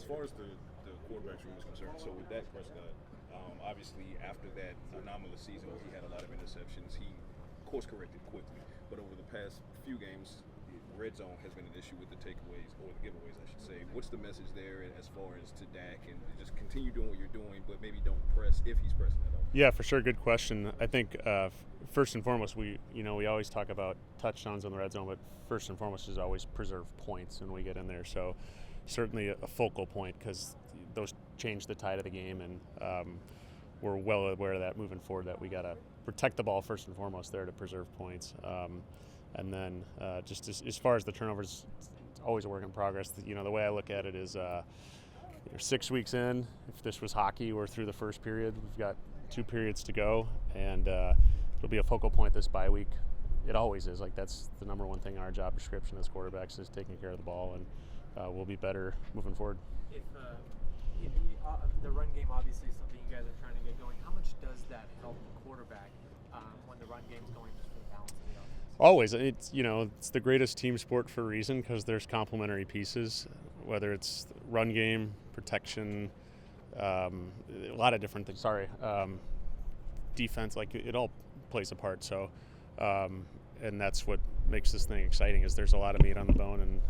far as the quarterback room is concerned, so with Dak Prescott, obviously after that anomalous season where he had a lot of interceptions, he course corrected quickly. But over the past few games, the red zone has been an issue with the takeaways, or the giveaways, I should say. What's the message there as far as to Dak, and just continue doing what you're doing, but maybe don't press if he's pressing at all? Yeah, for sure. Good question. I think first and foremost, we always talk about touchdowns in the red zone, but first and foremost is always preserve points when we get in there. So certainly a focal point because those change the tide of the game, and we're well aware of that moving forward. That we got to protect the ball first and foremost there to preserve points, and then just as far as the turnovers, it's always a work in progress. The way I look at it is. You're 6 weeks in. If this was hockey, we're through the first period. We've got 2 periods to go, and it'll be a focal point this bye week. It always is. Like, that's the number one thing in our job description as quarterbacks is taking care of the ball, and we'll be better moving forward. If the run game obviously is something you guys are trying to get going, how much does that help the quarterback when the run game's going just for the balance of the offense? Always. It's the greatest team sport for a reason because there's complementary pieces, whether it's run game, protection, a lot of different things. Defense, like it all plays a part. So, and that's what makes this thing exciting is there's a lot of meat on the bone, and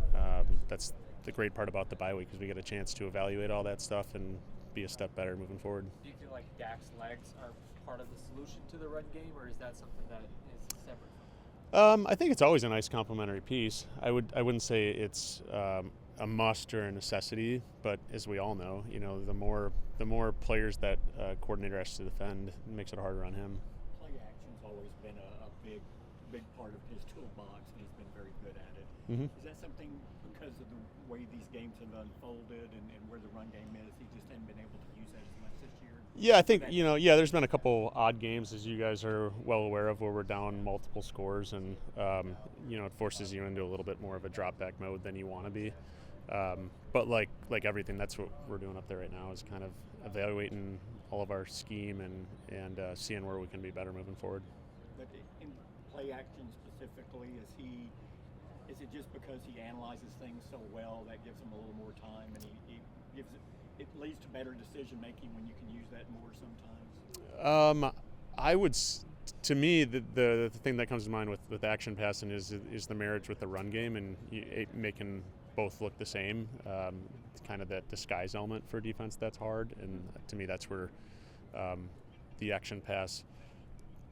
that's the great part about the bye week is we get a chance to evaluate all that stuff and be a step better moving forward. Do you feel like Dak's legs are part of the solution to the run game, or is that something that is separate? I think it's always a nice complementary piece. I wouldn't say it's a must or a necessity, but as we all know, the more players that coordinator has to defend, it makes it harder on him. Play action's always been a big part of his toolbox, and he's been very good at it. Mm-hmm. Is that something because of the way these games have unfolded and where the run game is, he just hadn't been able to use that as much this year? Yeah, I think there's been a couple odd games, as you guys are well aware of, where we're down multiple scores, and it forces you into a little bit more of a drop back mode than you want to be. But like everything, that's what we're doing up there right now is kind of evaluating all of our scheme and seeing where we can be better moving forward. But in play action specifically, is it just because he analyzes things so well that gives him a little more time, and he gives it leads to better decision making when you can use that more sometimes? To me, the thing that comes to mind with action passing is the marriage with the run game and making both look the same. Kind of that disguise element for defense that's hard, and to me that's where the action pass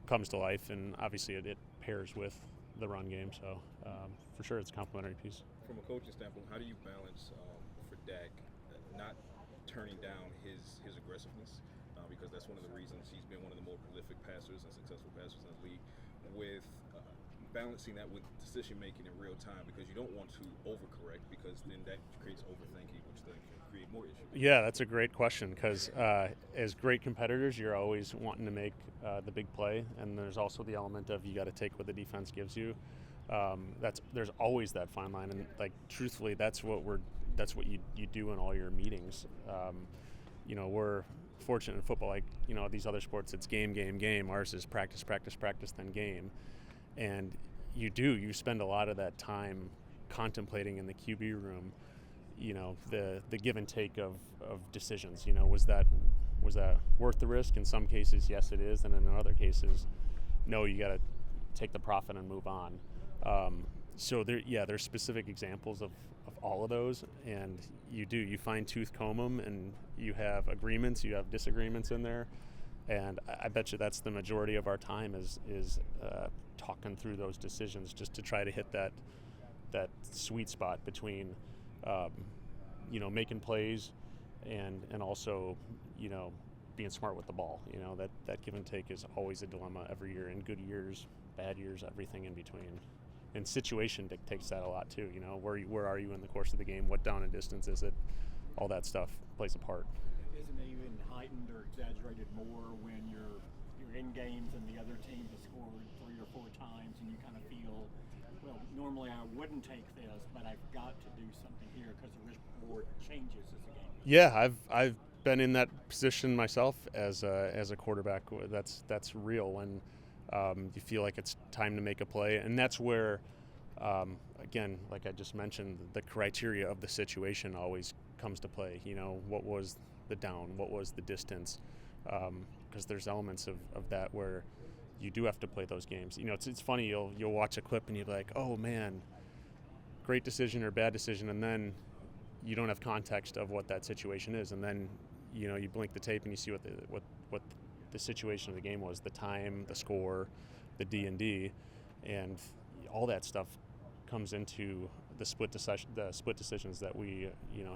comes to life, and obviously it pairs with the run game. So for sure, it's a complementary piece. From a coaching standpoint, how do you balance for Dak not turning down his aggressiveness? Because that's one of the reasons he's been one of the more prolific passers and successful passers in the league, with balancing that with decision making in real time, because you don't want to overcorrect, because then that creates overthinking, which then can create more issues. Yeah, that's a great question, because as great competitors, you're always wanting to make the big play, and there's also the element of you got to take what the defense gives you. There's always that fine line, and like truthfully, that's what you do in all your meetings. We're fortunate in football, like these other sports, it's game. Ours is practice, then game. And you spend a lot of that time contemplating in the QB room, the give and take of decisions. Was that worth the risk? In some cases, yes, it is, and in other cases, no, you got to take the profit and move on. So there's specific examples of all of those, and you fine tooth comb them, and you have agreements, you have disagreements in there, and I bet you that's the majority of our time is talking through those decisions just to try to hit that sweet spot between making plays and also being smart with the ball. That give and take is always a dilemma every year, in good years, bad years, everything in between. And situation dictates that a lot too. Where are you in the course of the game? What down and distance is it? All that stuff plays a part. Isn't it even heightened or exaggerated more when you're in games and the other team has scored 3 or 4 times, and you kind of feel, well, normally I wouldn't take this, but I've got to do something here because the risk reward changes as the game. Yeah, I've been in that position myself as a quarterback. That's real when you feel like it's time to make a play, and that's where again, like I just mentioned, the criteria of the situation always comes to play. What was the down? What was the distance? Because there's elements of that where you do have to play those games. It's funny, you'll watch a clip and you're like, oh man, great decision or bad decision, and then you don't have context of what that situation is, and then you blink the tape and you see what the situation of the game was, the time, the score, the D&D, and all that stuff comes into the split decisions that we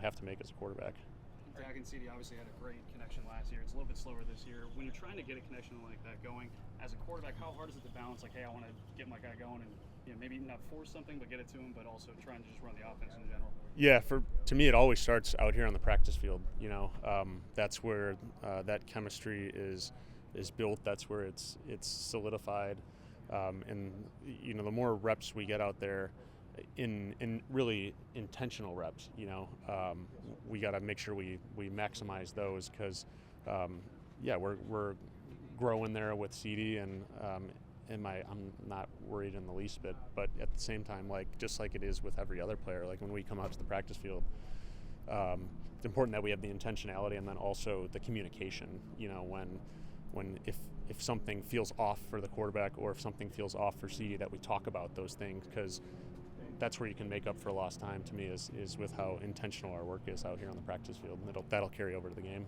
have to make as a quarterback. Dak and CD obviously had a great connection last year. It's a little bit slower this year. When you're trying to get a connection like that going, as a quarterback, how hard is it to balance, like, hey, I want to get my guy going and maybe not force something but get it to him, but also trying to just run the offense in general? Yeah, to me, it always starts out here on the practice field. That's where that chemistry is built. That's where it's solidified. And the more reps we get out there, in really intentional reps, we got to make sure we maximize those, because we're growing there with CD, and I'm not worried in the least bit. But at the same time, just like it is with every other player, like when we come out to the practice field, it's important that we have the intentionality and then also the communication. When if something feels off for the quarterback or if something feels off for CD, that we talk about those things, because that's where you can make up for lost time, to me, is with how intentional our work is out here on the practice field, and that'll carry over to the game.